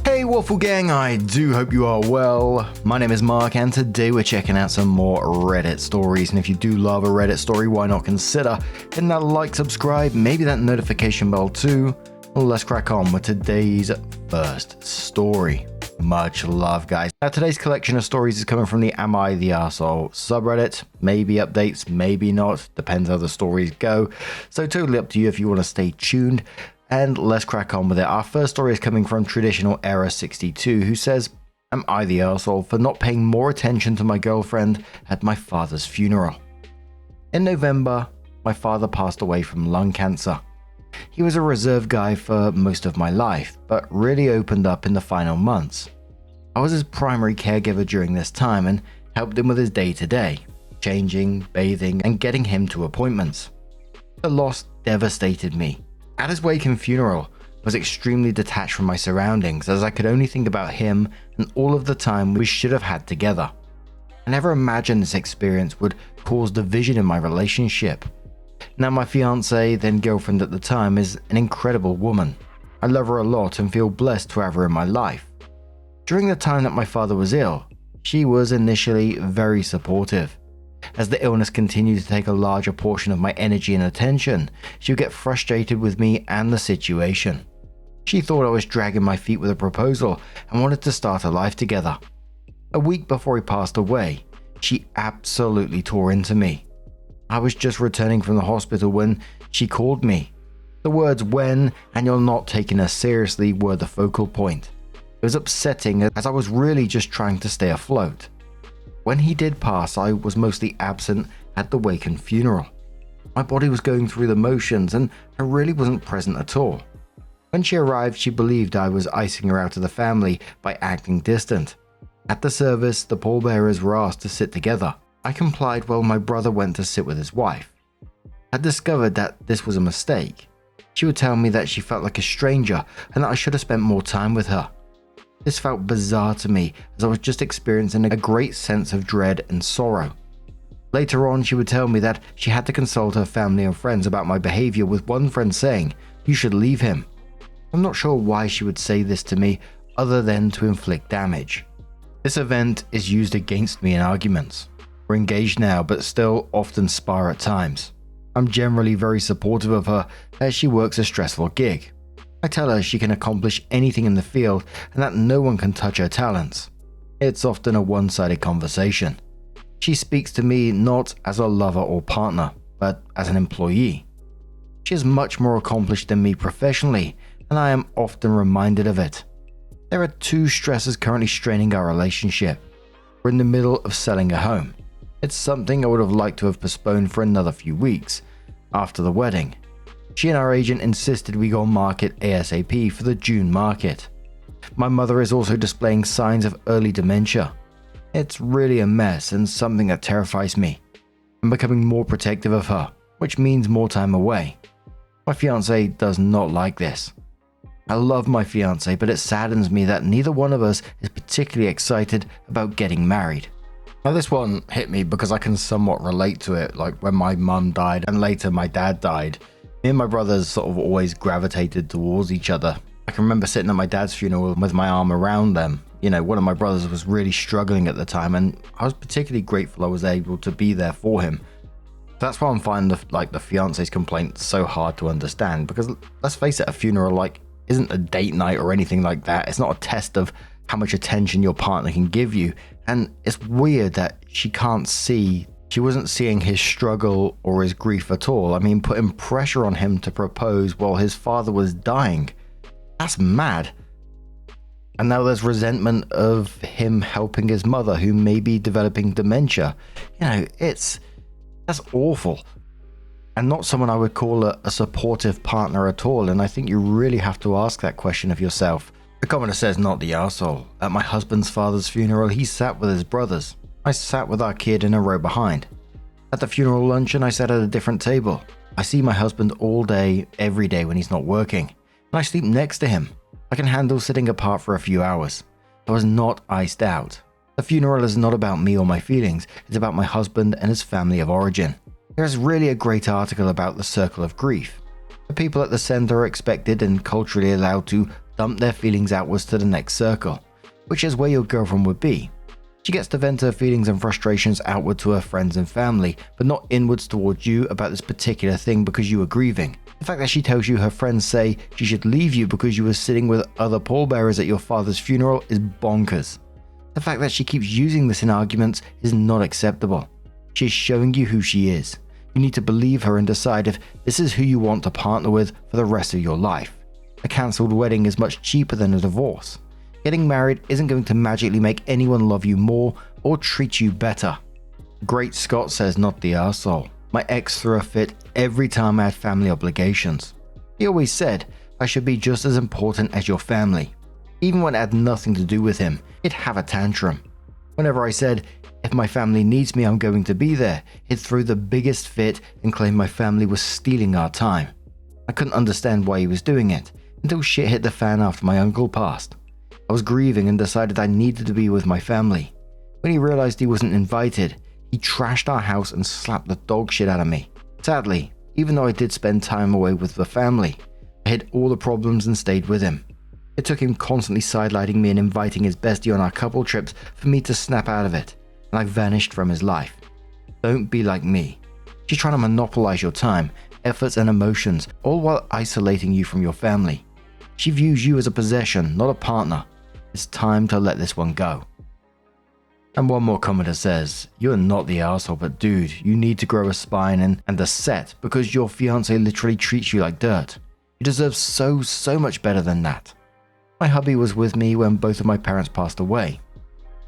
Hey Waffle Gang, I do hope you are well. My name is Mark and today we're checking out some more Reddit stories, and if you do love a Reddit story, why not consider hitting that like, subscribe, maybe that notification bell too. Well, let's crack on with today's first story. Much love, guys. Now today's collection of stories is coming from the Am I the Arsehole subreddit. Maybe updates, maybe not, depends how the stories go. So totally up to you if you want to stay tuned. And let's crack on with it. Our first story is coming from Traditional Era 62, who says, Am I the arsehole for not paying more attention to my girlfriend at my father's funeral? In November, my father passed away from lung cancer. He was a reserve guy for most of my life, but really opened up in the final months. I was his primary caregiver during this time and helped him with his day-to-day, changing, bathing, and getting him to appointments. The loss devastated me. At his wake and funeral, I was extremely detached from my surroundings as I could only think about him and all of the time we should have had together. I never imagined this experience would cause division in my relationship. Now my fiancée, then girlfriend at the time, is an incredible woman. I love her a lot and feel blessed to have her in my life. During the time that my father was ill, she was initially very supportive. As the illness continued to take a larger portion of my energy and attention, she would get frustrated with me and the situation. She thought I was dragging my feet with a proposal and wanted to start a life together. A week before he passed away, she absolutely tore into me. I was just returning from the hospital when she called me. The words "when" and "you're not taking us seriously" were the focal point. It was upsetting as I was really just trying to stay afloat. When he did pass, I was mostly absent at the wake and funeral. My body was going through the motions and I really wasn't present at all. When she arrived, she believed I was icing her out of the family by acting distant. At the service, the pallbearers were asked to sit together. I complied while my brother went to sit with his wife. I discovered that this was a mistake. She would tell me that she felt like a stranger and that I should have spent more time with her. This felt bizarre to me as I was just experiencing a great sense of dread and sorrow. Later on, she would tell me that she had to consult her family and friends about my behavior, with one friend saying, "You should leave him." I'm not sure why she would say this to me other than to inflict damage. This event is used against me in arguments. We're engaged now, but still often spar at times. I'm generally very supportive of her as she works a stressful gig. I tell her she can accomplish anything in the field and that no one can touch her talents. It's often a one-sided conversation. She speaks to me not as a lover or partner, but as an employee. She is much more accomplished than me professionally, and I am often reminded of it. There are two stresses currently straining our relationship. We're in the middle of selling a home. It's something I would have liked to have postponed for another few weeks after the wedding. She and our agent insisted we go on market ASAP for the June market. My mother is also displaying signs of early dementia. It's really a mess and something that terrifies me. I'm becoming more protective of her, which means more time away. My fiancé does not like this. I love my fiancé, but it saddens me that neither one of us is particularly excited about getting married. Now this one hit me because I can somewhat relate to it, like when my mum died and later my dad died. Me and my brothers sort of always gravitated towards each other. I can remember sitting at my dad's funeral with my arm around them. You know, one of my brothers was really struggling at the time and I was particularly grateful I was able to be there for him. That's why I'm finding the fiancé's complaint so hard to understand, because let's face it, a funeral isn't a date night or anything like that. It's not a test of how much attention your partner can give you. And it's weird that she wasn't seeing his struggle or his grief at all. I mean, putting pressure on him to propose while his father was dying. That's mad. And now there's resentment of him helping his mother, who may be developing dementia. You know, that's awful. And not someone I would call a supportive partner at all. And I think you really have to ask that question of yourself. The commenter says, not the arsehole. At my husband's father's funeral, he sat with his brothers. I sat with our kid in a row behind. At the funeral luncheon, I sat at a different table. I see my husband all day, every day when he's not working. And I sleep next to him. I can handle sitting apart for a few hours. I was not iced out. The funeral is not about me or my feelings. It's about my husband and his family of origin. There is really a great article about the circle of grief. The people at the center are expected and culturally allowed to dump their feelings outwards to the next circle, which is where your girlfriend would be. She gets to vent her feelings and frustrations outward to her friends and family, but not inwards towards you about this particular thing because you are grieving. The fact that she tells you her friends say she should leave you because you were sitting with other pallbearers at your father's funeral is bonkers. The fact that she keeps using this in arguments is not acceptable. She is showing you who she is. You need to believe her and decide if this is who you want to partner with for the rest of your life. A cancelled wedding is much cheaper than a divorce. Getting married isn't going to magically make anyone love you more or treat you better. Great Scott says not the arsehole. My ex threw a fit every time I had family obligations. He always said I should be just as important as your family. Even when it had nothing to do with him, he'd have a tantrum. Whenever I said, if my family needs me, I'm going to be there, he'd throw the biggest fit and claim my family was stealing our time. I couldn't understand why he was doing it, until shit hit the fan after my uncle passed. I was grieving and decided I needed to be with my family. When he realized he wasn't invited, he trashed our house and slapped the dog shit out of me. Sadly, even though I did spend time away with the family, I hid all the problems and stayed with him. It took him constantly sidelining me and inviting his bestie on our couple trips for me to snap out of it, and I vanished from his life. Don't be like me. She's trying to monopolize your time, efforts and emotions, all while isolating you from your family. She views you as a possession, not a partner. It's time to let this one go. And one more commenter says, you're not the asshole, but dude, you need to grow a spine and a set because your fiance literally treats you like dirt. You deserve so much better than that. My hubby was with me when both of my parents passed away.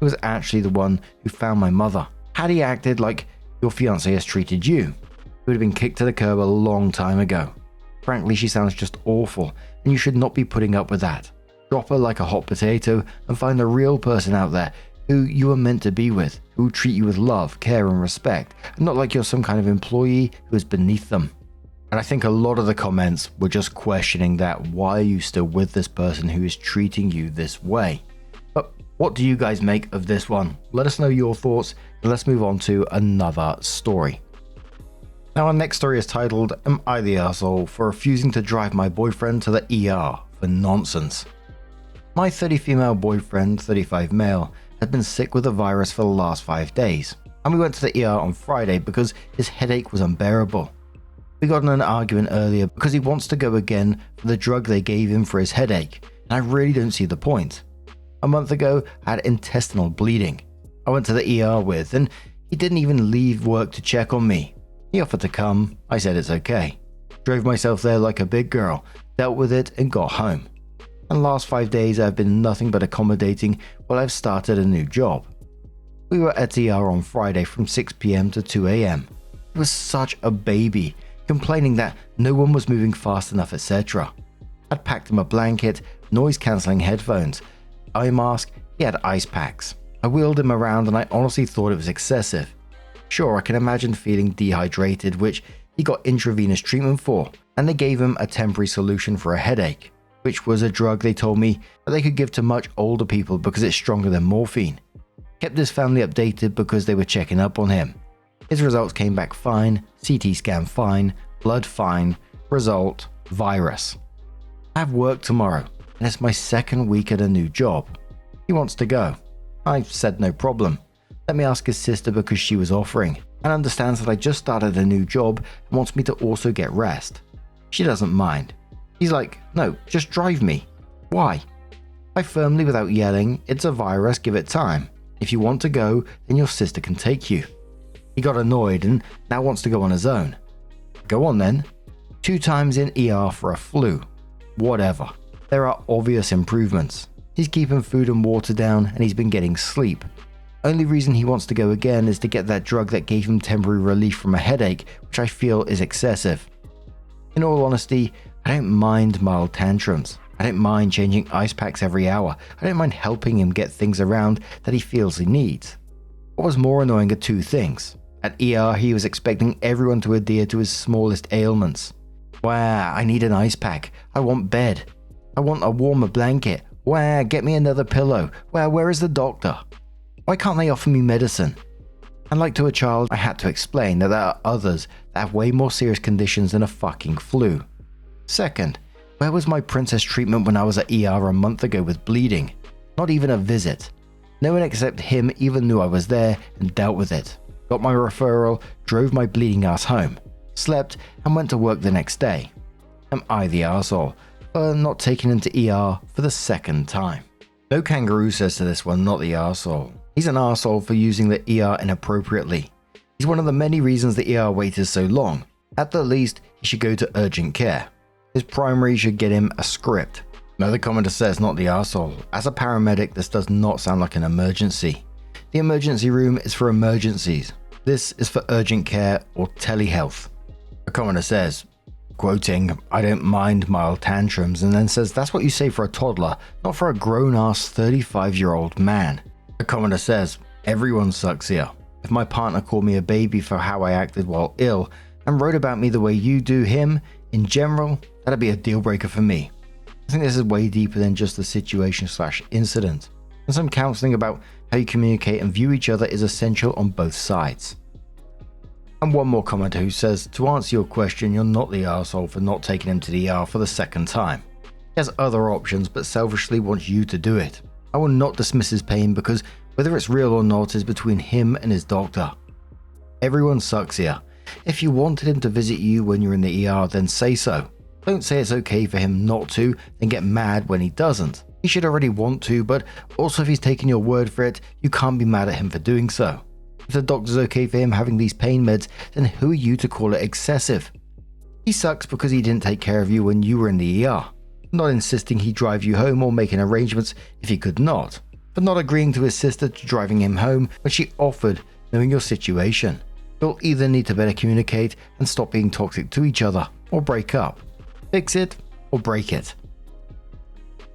He was actually the one who found my mother. Had he acted like your fiance has treated you, he would have been kicked to the curb a long time ago. Frankly, she sounds just awful, and you should not be putting up with that. Drop her like a hot potato and find the real person out there who you are meant to be with, who will treat you with love, care and respect, and not like you're some kind of employee who is beneath them. And I think a lot of the comments were just questioning that, why are you still with this person who is treating you this way? But what do you guys make of this one? Let us know your thoughts, and let's move on to another story. Now our next story is titled, Am I the Asshole for refusing to drive my boyfriend to the ER for nonsense? My 30 female boyfriend, 35 male, had been sick with the virus for the last 5 days, and we went to the ER on Friday because his headache was unbearable. We got in an argument earlier because he wants to go again for the drug they gave him for his headache, and I really don't see the point. A month ago, I had intestinal bleeding. I went to the ER with, and he didn't even leave work to check on me. He offered to come, I said it's okay. Drove myself there like a big girl, dealt with it and got home. And the last 5 days I've been nothing but accommodating while I've started a new job. We were at ER on Friday from 6 PM to 2 AM. He was such a baby, complaining that no one was moving fast enough, etc. I'd packed him a blanket, noise-cancelling headphones, eye mask, he had ice packs. I wheeled him around and I honestly thought it was excessive. Sure, I can imagine feeling dehydrated, which he got intravenous treatment for, and they gave him a temporary solution for a headache, which was a drug they told me that they could give to much older people because it's stronger than morphine. Kept his family updated because they were checking up on him. His results came back fine, CT scan fine, blood fine, result, virus. I have work tomorrow, and it's my second week at a new job. He wants to go. I said no problem. Let me ask his sister because she was offering, and understands that I just started a new job and wants me to also get rest. She doesn't mind. He's like, no, just drive me. Why? I firmly, without yelling, it's a virus, give it time. If you want to go, then your sister can take you. He got annoyed and now wants to go on his own. Go on then. 2 times in ER for a flu. Whatever. There are obvious improvements. He's keeping food and water down and he's been getting sleep. Only reason he wants to go again is to get that drug that gave him temporary relief from a headache, which I feel is excessive. In all honesty, I don't mind mild tantrums. I don't mind changing ice packs every hour. I don't mind helping him get things around that he feels he needs. What was more annoying are 2 things. At ER, he was expecting everyone to adhere to his smallest ailments. Wow, I need an ice pack. I want bed. I want a warmer blanket. Wow, get me another pillow. Wow, where is the doctor? Why can't they offer me medicine? And like to a child, I had to explain that there are others that have way more serious conditions than a fucking flu. Second, Where was my princess treatment when I was at ER a month ago with bleeding? Not even a visit. No one except him even knew I was there and dealt with it. Got my referral, drove my bleeding ass home, slept and went to work the next day. Am I the arsehole for not taking him to ER for the second time? No Kangaroo says to this one, not the arsehole. He's an arsehole for using the ER inappropriately. He's one of the many reasons the ER wait is so long. At the least, he should go to urgent care. His primary should get him a script. Another commenter says, not the arsehole. As a paramedic, this does not sound like an emergency. The emergency room is for emergencies. This is for urgent care or telehealth. A commenter says, quoting, I don't mind mild tantrums, and then says that's what you say for a toddler, not for a grown-ass 35-year-old man. A commenter says, everyone sucks here. If my partner called me a baby for how I acted while ill and wrote about me the way you do him, in general, that'd be a deal breaker for me. I think this is way deeper than just the situation/incident, and some counseling about how you communicate and view each other is essential on both sides. And one more commenter who says, to answer your question, you're not the arsehole for not taking him to the ER for the second time. He has other options but selfishly wants you to do it. I will not dismiss his pain because whether it's real or not is between him and his doctor. Everyone sucks here. If you wanted him to visit you when you're in the ER, then say so. Don't say it's okay for him not to, then get mad when he doesn't. He should already want to, but also if he's taking your word for it, you can't be mad at him for doing so. If the doctor's okay for him having these pain meds, then who are you to call it excessive? He sucks because he didn't take care of you when you were in the ER. Not insisting he drive you home or making arrangements if he could not, but not agreeing to his sister to driving him home when she offered, knowing your situation. You'll either need to better communicate and stop being toxic to each other, or break up. Fix it or break it.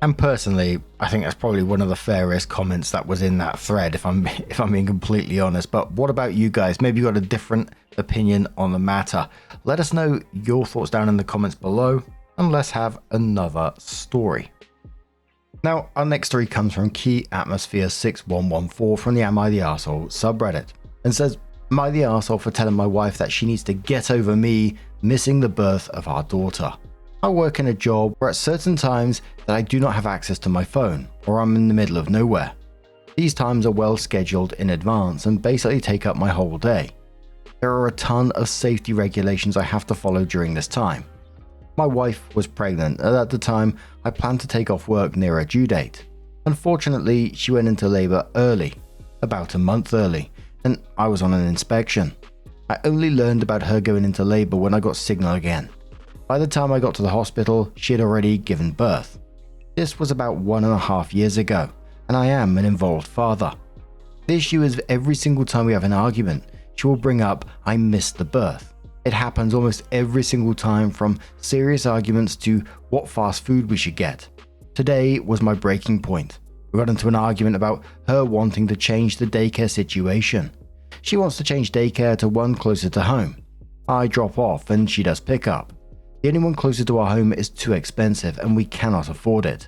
And personally, I think that's probably one of the fairest comments that was in that thread, if I'm being completely honest. But what about you guys? Maybe you got a different opinion on the matter. Let us know your thoughts down in the comments below, and let's have another story. Now, our next story comes from Key Atmosphere 6114 from the Am I the Arsehole subreddit, and says, am I the arsehole for telling my wife that she needs to get over me missing the birth of our daughter? I work in a job where at certain times that I do not have access to my phone, or I'm in the middle of nowhere. These times are well scheduled in advance and basically take up my whole day. There are a ton of safety regulations I have to follow during this time. My wife was pregnant, and at the time I planned to take off work near her due date. Unfortunately, she went into labor early, about a month early, and I was on an inspection. I only learned about her going into labor when I got signal again. By the time I got to the hospital, she had already given birth. This was about 1.5 years ago, and I am an involved father. The issue is every single time we have an argument, she will bring up I missed the birth. It happens almost every single time, from serious arguments to what fast food we should get. Today was my breaking point. We got into an argument about her wanting to change the daycare situation. She wants to change daycare to one closer to home. I drop off and she does pick up. The only one closer to our home is too expensive and we cannot afford it.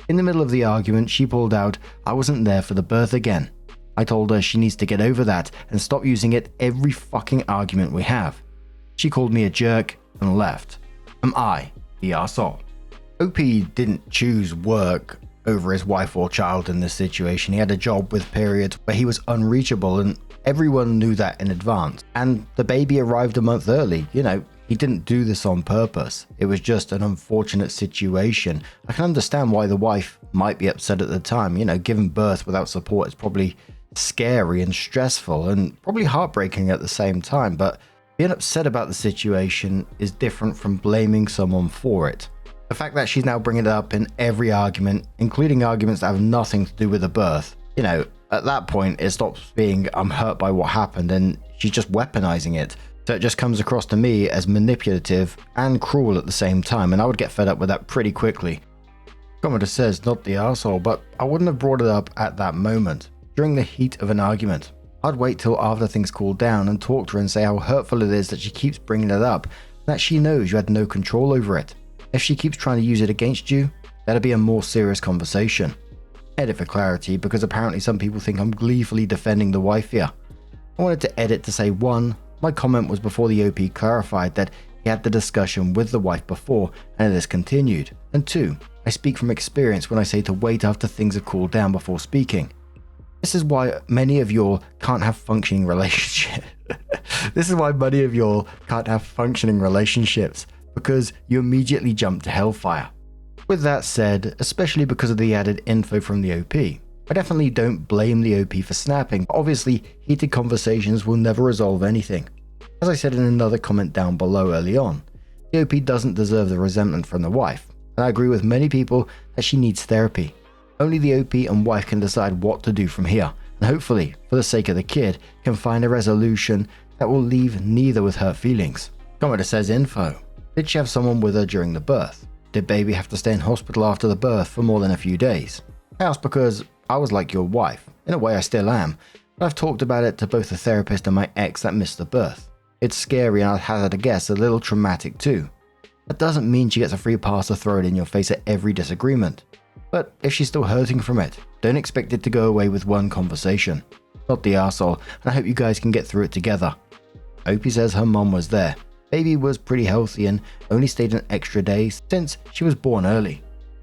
In the middle of the argument, she pulled out I wasn't there for the birth again. I told her she needs to get over that and stop using it every fucking argument we have. She called me a jerk and left. Am I the arsehole? OP didn't choose work over his wife or child in this situation. He had a job with periods where he was unreachable, and everyone knew that in advance. And the baby arrived a month early. He didn't do this on purpose. It was just an unfortunate situation. I can understand why the wife might be upset at the time. Giving birth without support is probably scary and stressful and probably heartbreaking at the same time. But being upset about the situation is different from blaming someone for it. The fact that she's now bringing it up in every argument, including arguments that have nothing to do with the birth, at that point it stops being I'm hurt by what happened and she's just weaponizing it. So it just comes across to me as manipulative and cruel at the same time, and I would get fed up with that pretty quickly. Commenter says, not the arsehole, but I wouldn't have brought it up at that moment, during the heat of an argument. I'd wait till after things cooled down and talk to her and say how hurtful it is that she keeps bringing it up, and that she knows you had no control over it. If she keeps trying to use it against you, that'll be a more serious conversation. Edit for clarity, because apparently some people think I'm gleefully defending the wife here. I wanted to edit to say 1, my comment was before the OP clarified that he had the discussion with the wife before and it has continued. And 2, I speak from experience when I say to wait after things have cooled down before speaking. This is why many of y'all can't have functioning relationships. Because you immediately jump to hellfire. With that said, especially because of the added info from the OP, I definitely don't blame the OP for snapping. Obviously, heated conversations will never resolve anything. As I said in another comment down below early on, the OP doesn't deserve the resentment from the wife, and I agree with many people that she needs therapy. Only the OP and wife can decide what to do from here, and hopefully, for the sake of the kid, can find a resolution that will leave neither with hurt feelings. Commenter says info. Did she have someone with her during the birth? Did baby have to stay in hospital after the birth for more than a few days? I asked because I was like your wife. In a way I still am, but I've talked about it to both the therapist and my ex that missed the birth. It's scary and I'd hazard a guess a little traumatic too. That doesn't mean she gets a free pass to throw it in your face at every disagreement. But if she's still hurting from it, don't expect it to go away with one conversation. Not the arsehole, and I hope you guys can get through it together. Opie says her mom was there. Baby was pretty healthy and only stayed an extra day since she was born early.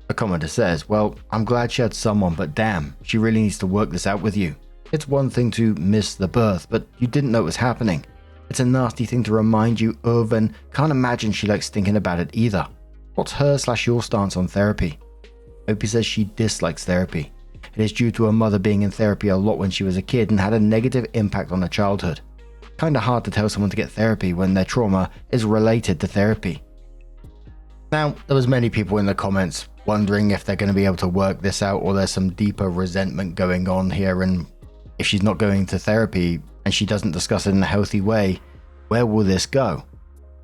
A commenter says, well, I'm glad she had someone, but damn, she really needs to work this out with you. It's one thing to miss the birth, but you didn't know it was happening. It's a nasty thing to remind you of, and can't imagine she likes thinking about it either. What's her/your stance on therapy? Opie says she dislikes therapy. It is due to her mother being in therapy a lot when she was a kid and had a negative impact on her childhood. Kinda hard to tell someone to get therapy when their trauma is related to therapy. Now, there was many people in the comments wondering if they're going to be able to work this out or there's some deeper resentment going on here, and if she's not going to therapy and she doesn't discuss it in a healthy way, where will this go?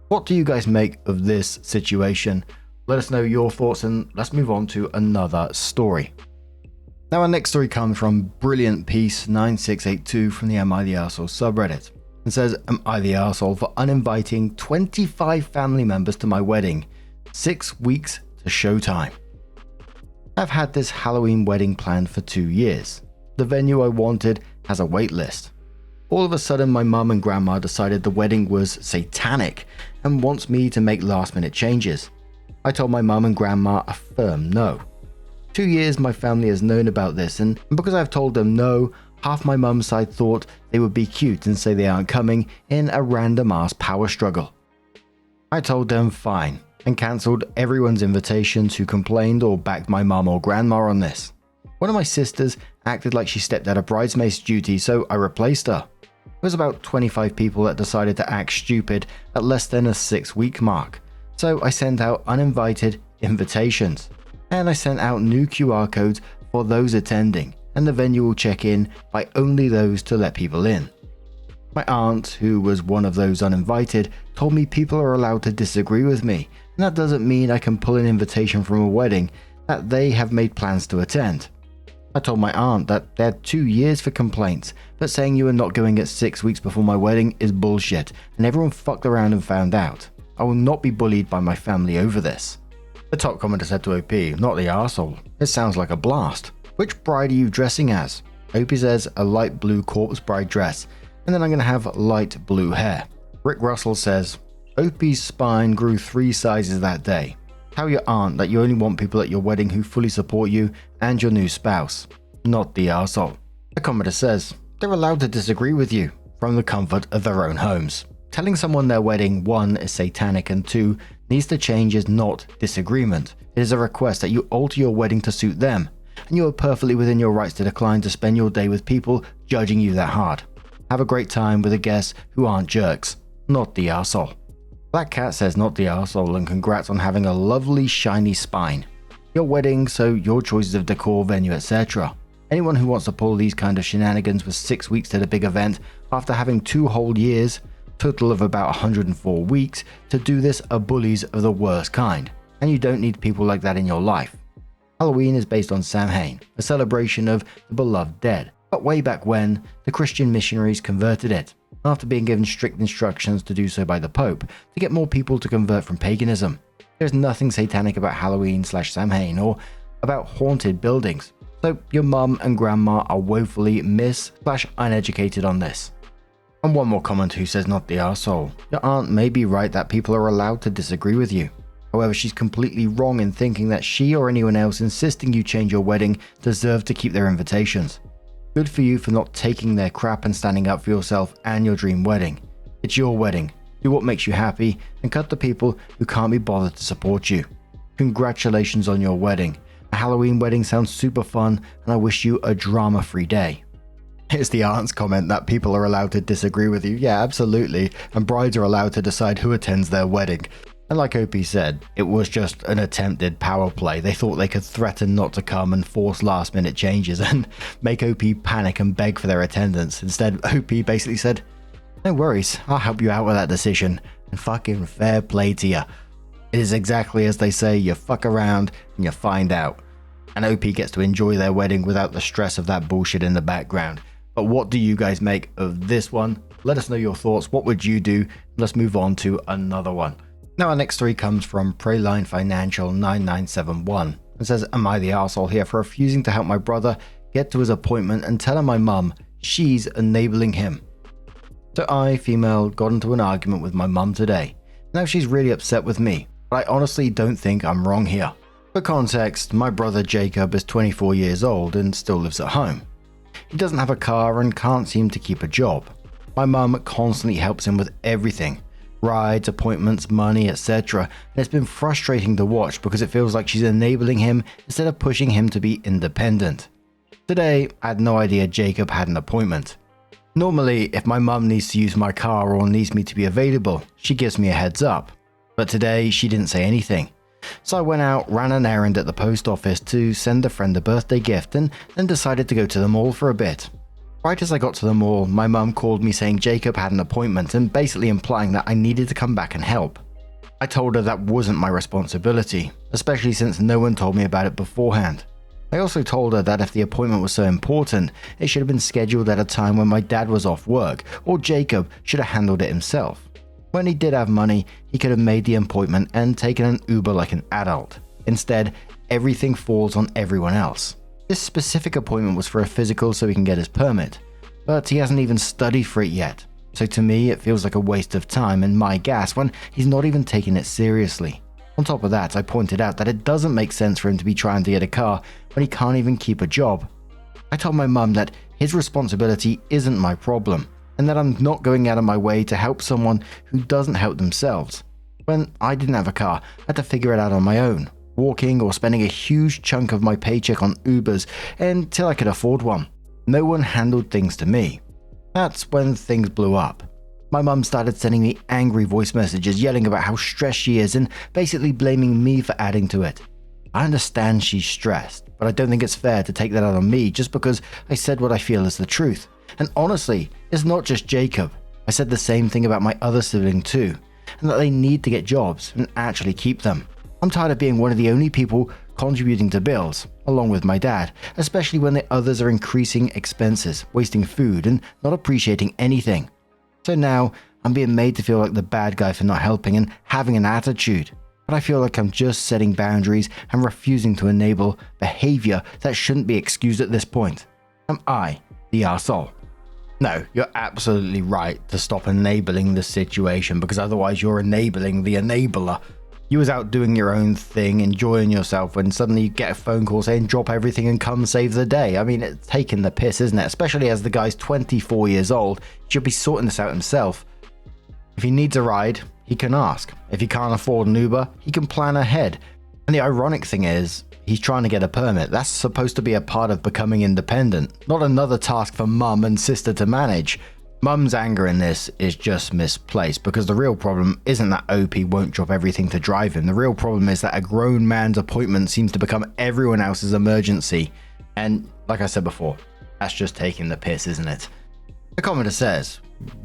What do you guys make of this situation? Let us know your thoughts and let's move on to another story. Now our next story comes from Brilliant Peace 9682 from the Am I the Arsehole subreddit. It says, am I the arsehole for uninviting 25 family members to my wedding? 6 weeks to showtime. I've had this Halloween wedding planned for 2 years. The venue I wanted has a wait list. All of a sudden my mum and grandma decided the wedding was satanic and wants me to make last minute changes. I told my mum and grandma a firm no. 2 years my family has known about this, and because I've told them no, half my mum's side thought they would be cute and say they aren't coming in a random ass power struggle. I told them fine and cancelled everyone's invitations who complained or backed my mum or grandma on this. One of my sisters acted like she stepped out of bridesmaid's duty, so I replaced her. It was about 25 people that decided to act stupid at less than a 6-week mark, so I sent out uninvited invitations, and I sent out new QR codes for those attending, and the venue will check in by only those to let people in. My aunt, who was one of those uninvited, told me people are allowed to disagree with me, and that doesn't mean I can pull an invitation from a wedding that they have made plans to attend. I told my aunt that they had 2 years for complaints, but saying you are not going at 6 weeks before my wedding is bullshit, and everyone fucked around and found out. I will not be bullied by my family over this. The top commenter said to OP, not the arsehole. It sounds like a blast. Which bride are you dressing as? OP says a light blue corpse bride dress, and then I'm going to have light blue hair. Rick Russell says, OP's spine grew 3 sizes that day. Tell your aunt that you only want people at your wedding who fully support you and your new spouse. Not the arsehole. The commenter says, they're allowed to disagree with you from the comfort of their own homes. Telling someone their wedding 1 is satanic and 2 needs to change is not disagreement. It is a request that you alter your wedding to suit them, and you are perfectly within your rights to decline to spend your day with people judging you that hard. Have a great time with the guests who aren't jerks. Not the arsehole. Black Cat says not the arsehole and congrats on having a lovely shiny spine. Your wedding, so your choices of decor, venue, etc. Anyone who wants to pull these kind of shenanigans with 6 weeks to the big event after having 2 whole years, total of about 104 weeks, to do this are bullies of the worst kind, and you don't need people like that in your life. Halloween is based on Samhain, a celebration of the beloved dead, but way back when, the Christian missionaries converted it, after being given strict instructions to do so by the Pope to get more people to convert from paganism. There's nothing satanic about Halloween/Samhain or about haunted buildings, so your mum and grandma are woefully uneducated on this. And one more comment who says, not the arsehole. Your aunt may be right that people are allowed to disagree with you. However, she's completely wrong in thinking that she or anyone else insisting you change your wedding deserve to keep their invitations. Good for you for not taking their crap and standing up for yourself and your dream wedding. It's your wedding. Do what makes you happy and cut the people who can't be bothered to support you. Congratulations on your wedding. A Halloween wedding sounds super fun and I wish you a drama-free day. Here's the aunt's comment that people are allowed to disagree with you. Yeah, absolutely. And brides are allowed to decide who attends their wedding. And like OP said, it was just an attempted power play. They thought they could threaten not to come and force last minute changes and make OP panic and beg for their attendance. Instead, OP basically said, no worries, I'll help you out with that decision. And fucking fair play to you. It is exactly as they say, you fuck around and you find out. And OP gets to enjoy their wedding without the stress of that bullshit in the background. But what do you guys make of this one? Let us know your thoughts. What would you do? Let's move on to another one. Now our next story comes from Prayline Financial 9971. It says, am I the arsehole here for refusing to help my brother get to his appointment and telling my mum she's enabling him? So I, female, got into an argument with my mum today. Now she's really upset with me, but I honestly don't think I'm wrong here. For context, my brother Jacob is 24 years old and still lives at home. He doesn't have a car and can't seem to keep a job. My mum constantly helps him with everything. Rides, appointments, money, etc. And it's been frustrating to watch because it feels like she's enabling him instead of pushing him to be independent. Today, I had no idea Jacob had an appointment. Normally, if my mum needs to use my car or needs me to be available, she gives me a heads up. But today, she didn't say anything. So I went out, ran an errand at the post office to send a friend a birthday gift and then decided to go to the mall for a bit. Right as I got to the mall, my mum called me saying Jacob had an appointment and basically implying that I needed to come back and help. I told her that wasn't my responsibility, especially since no one told me about it beforehand. I also told her that if the appointment was so important, it should have been scheduled at a time when my dad was off work, or Jacob should have handled it himself. When he did have money, he could have made the appointment and taken an Uber like an adult. Instead, everything falls on everyone else. This specific appointment was for a physical so he can get his permit, but he hasn't even studied for it yet. So to me, it feels like a waste of time and my gas when he's not even taking it seriously. On top of that, I pointed out that it doesn't make sense for him to be trying to get a car when he can't even keep a job. I told my mum that his responsibility isn't my problem, and that I'm not going out of my way to help someone who doesn't help themselves. When I didn't have a car, I had to figure it out on my own, walking or spending a huge chunk of my paycheck on Ubers until I could afford one. No one handled things to me. That's when things blew up. My mum started sending me angry voice messages yelling about how stressed she is and basically blaming me for adding to it. I understand she's stressed, but I don't think it's fair to take that out on me just because I said what I feel is the truth. And honestly, it's not just Jacob. I said the same thing about my other sibling too, and that they need to get jobs and actually keep them. I'm tired of being one of the only people contributing to bills, along with my dad, especially when the others are increasing expenses, wasting food, and not appreciating anything. So now, I'm being made to feel like the bad guy for not helping and having an attitude. But I feel like I'm just setting boundaries and refusing to enable behavior that shouldn't be excused at this point. Am I the arsehole? No, you're absolutely right to stop enabling the situation because otherwise you're enabling the enabler. You was out doing your own thing, enjoying yourself, when suddenly you get a phone call saying drop everything and come save the day. I mean, it's taking the piss, isn't it? Especially as the guy's 24 years old, he should be sorting this out himself. If he needs a ride, he can ask. If he can't afford an Uber, he can plan ahead. And the ironic thing is, he's trying to get a permit. That's supposed to be a part of becoming independent, not another task for mum and sister to manage. Mum's anger in this is just misplaced because the real problem isn't that OP won't drop everything to drive him. The real problem is that a grown man's appointment seems to become everyone else's emergency. And like I said before, that's just taking the piss, isn't it? The commenter says,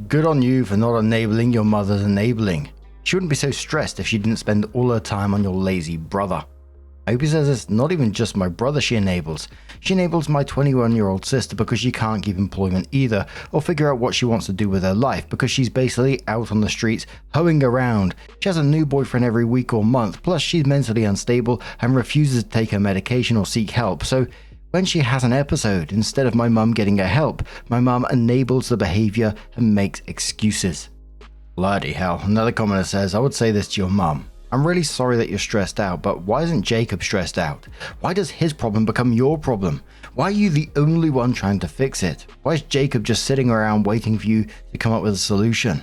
good on you for not enabling your mother's enabling. She wouldn't be so stressed if she didn't spend all her time on your lazy brother. OP says it's not even just my brother she enables. She enables my 21-year-old sister because she can't keep employment either or figure out what she wants to do with her life because she's basically out on the streets hoeing around. She has a new boyfriend every week or month, plus she's mentally unstable and refuses to take her medication or seek help. So When she has an episode, instead of my mum getting her help, my mum enables the behavior and makes excuses. Bloody hell. Another commenter says, I would say this to your mum. I'm really sorry that you're stressed out, but why isn't Jacob stressed out? Why does his problem become your problem? Why are you the only one trying to fix it? Why is Jacob just sitting around waiting for you to come up with a solution?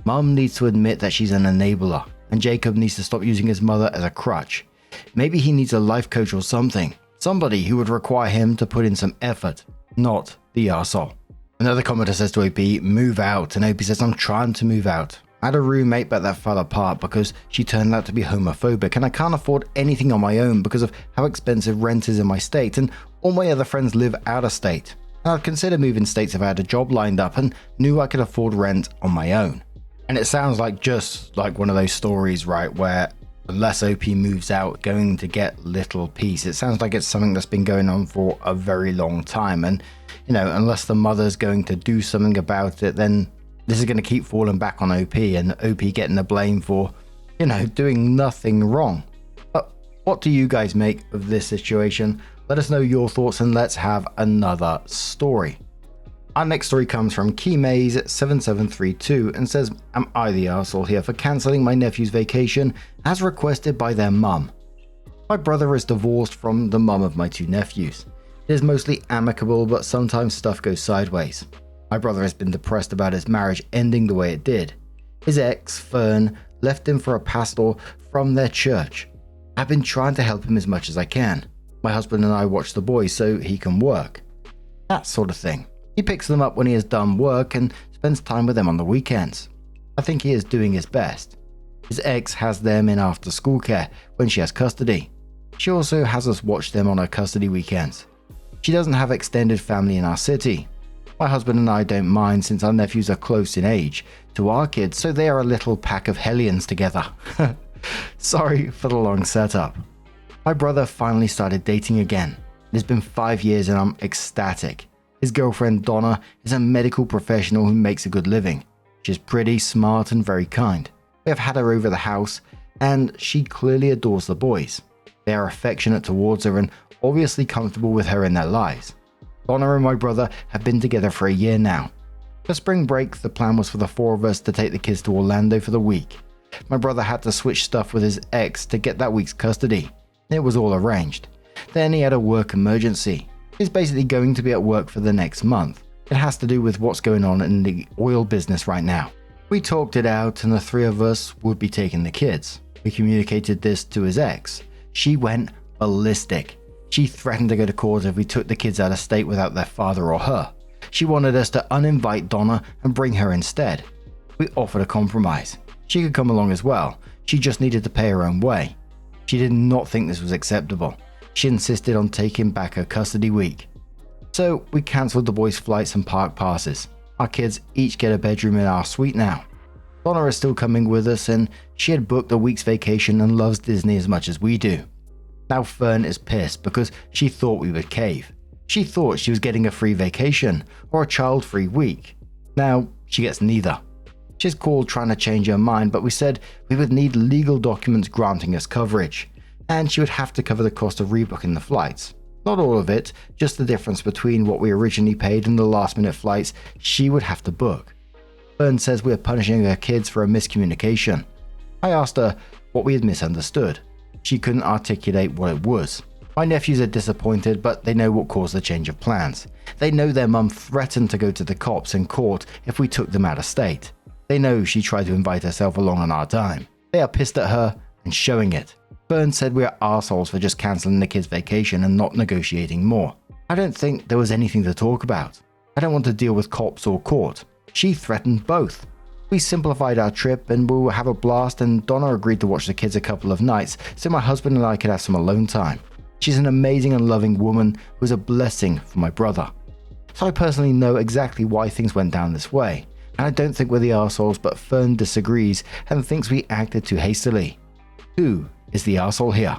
Mum needs to admit that she's an enabler, and Jacob needs to stop using his mother as a crutch. Maybe he needs a life coach or something. Somebody who would require him to put in some effort, not the arsehole. Another commenter says to OP, move out, and OP says, I'm trying to move out. I had a roommate but that fell apart because she turned out to be homophobic, and I can't afford anything on my own because of how expensive rent is in my state, and all my other friends live out of state. And I'd consider moving states if I had a job lined up and knew I could afford rent on my own. And it sounds like just like one of those stories, right, where unless OP moves out, going to get little peace. It sounds like it's something that's been going on for a very long time. And, unless the mother's going to do something about it, then this is going to keep falling back on OP and OP getting the blame for, doing nothing wrong. But what do you guys make of this situation? Let us know your thoughts and let's have another story. Our next story comes from KeyMaze7732 and says, am I the arsehole here for cancelling my nephew's vacation as requested by their mum? My brother is divorced from the mum of my two nephews. It is mostly amicable, but sometimes stuff goes sideways. My brother has been depressed about his marriage ending the way it did. His ex, Fern, left him for a pastor from their church. I've been trying to help him as much as I can. My husband and I watch the boys so he can work. That sort of thing. He picks them up when he has done work and spends time with them on the weekends. I think he is doing his best. His ex has them in after school care when she has custody. She also has us watch them on her custody weekends. She doesn't have extended family in our city. My husband and I don't mind since our nephews are close in age to our kids, so they are a little pack of hellions together. Sorry for the long setup. My brother finally started dating again. It has been 5 years and I'm ecstatic. His girlfriend Donna is a medical professional who makes a good living. She's pretty, smart and very kind. We have had her over the house and she clearly adores the boys. They are affectionate towards her and obviously comfortable with her in their lives. Donna and my brother have been together for a year now. For spring break, the plan was for the four of us to take the kids to Orlando for the week. My brother had to switch stuff with his ex to get that week's custody. It was all arranged. Then he had a work emergency. He's basically going to be at work for the next month. It has to do with what's going on in the oil business right now. We talked it out and the three of us would be taking the kids. We communicated this to his ex. She went ballistic. She threatened to go to court if we took the kids out of state without their father or her. She wanted us to uninvite Donna and bring her instead. We offered a compromise. She could come along as well. She just needed to pay her own way. She did not think this was acceptable. She insisted on taking back her custody week. So we cancelled the boys' flights and park passes. Our kids each get a bedroom in our suite now. Donna is still coming with us and she had booked a week's vacation and loves Disney as much as we do. Now Fern is pissed because she thought we would cave. She thought she was getting a free vacation or a child-free week. Now she gets neither. She's called trying to change her mind, but we said we would need legal documents granting us coverage. And she would have to cover the cost of rebooking the flights. Not all of it, just the difference between what we originally paid and the last-minute flights she would have to book. Fern says we are punishing her kids for a miscommunication. I asked her what we had misunderstood. She couldn't articulate what it was. My nephews are disappointed, but they know what caused the change of plans. They know their mum threatened to go to the cops and court if we took them out of state. They know she tried to invite herself along on our dime. They are pissed at her and showing it. Fern said we are arseholes for just cancelling the kids' vacation and not negotiating more. I don't think there was anything to talk about. I don't want to deal with cops or court. She threatened both. We simplified our trip and we will have a blast, and Donna agreed to watch the kids a couple of nights so my husband and I could have some alone time. She's an amazing and loving woman who is a blessing for my brother. So I personally know exactly why things went down this way, and I don't think we're the arseholes, but Fern disagrees and thinks we acted too hastily. Who is the arsehole here?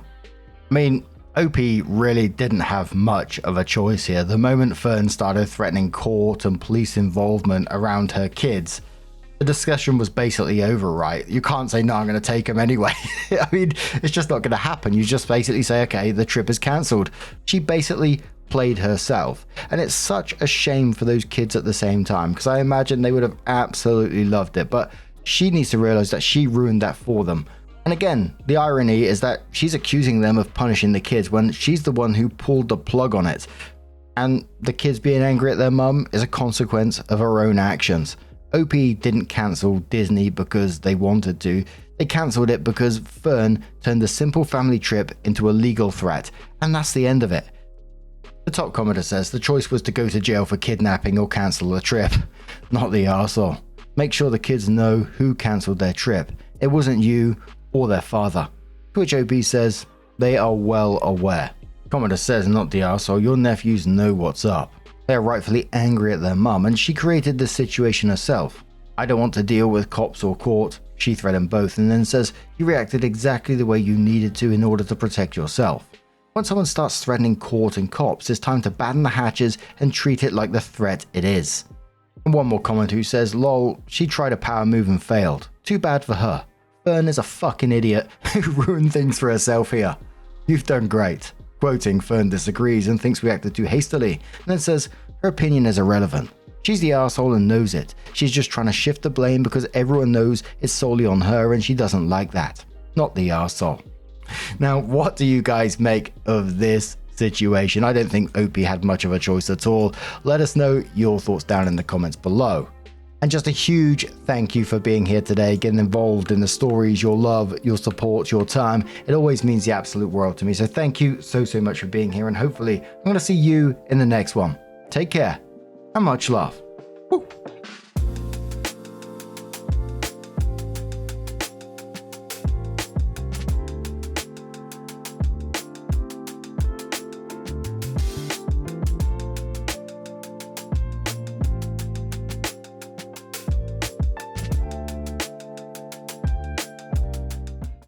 I mean, OP really didn't have much of a choice here. The moment Fern started threatening court and police involvement around her kids, the discussion was basically over, right? You can't say, no, I'm going to take them anyway. I mean, it's just not going to happen. You just basically say, okay, the trip is cancelled. She basically played herself. And it's such a shame for those kids at the same time, because I imagine they would have absolutely loved it, but she needs to realize that she ruined that for them. And again, the irony is that she's accusing them of punishing the kids when she's the one who pulled the plug on it. And the kids being angry at their mum is a consequence of her own actions. OP didn't cancel Disney because they wanted to. They cancelled it because Fern turned a simple family trip into a legal threat, and that's the end of it. The top commenter says the choice was to go to jail for kidnapping or cancel the trip. Not the arsehole. Make sure the kids know who cancelled their trip. It wasn't you or their father. To which OP says they are well aware. Commenter says, not the arsehole, your nephews know what's up. They are rightfully angry at their mum, and she created this situation herself. I don't want to deal with cops or court. She threatened both and then says you reacted exactly the way you needed to in order to protect yourself. When someone starts threatening court and cops, it's time to batten the hatches and treat it like the threat it is. And one more comment who says, lol, she tried a power move and failed. Too bad for her. Fern is a fucking idiot who ruined things for herself here. You've done great. Quoting, Fern disagrees and thinks we acted too hastily, and then says her opinion is irrelevant. She's the arsehole and knows it. She's just trying to shift the blame because everyone knows it's solely on her and she doesn't like that. Not the arsehole. Now, what do you guys make of this situation? I don't think OP had much of a choice at all. Let us know your thoughts down in the comments below. And just a huge thank you for being here today, getting involved in the stories, your love, your support, your time. It always means the absolute world to me. So thank you so much for being here, and hopefully I'm going to see you in the next one. Take care and much love.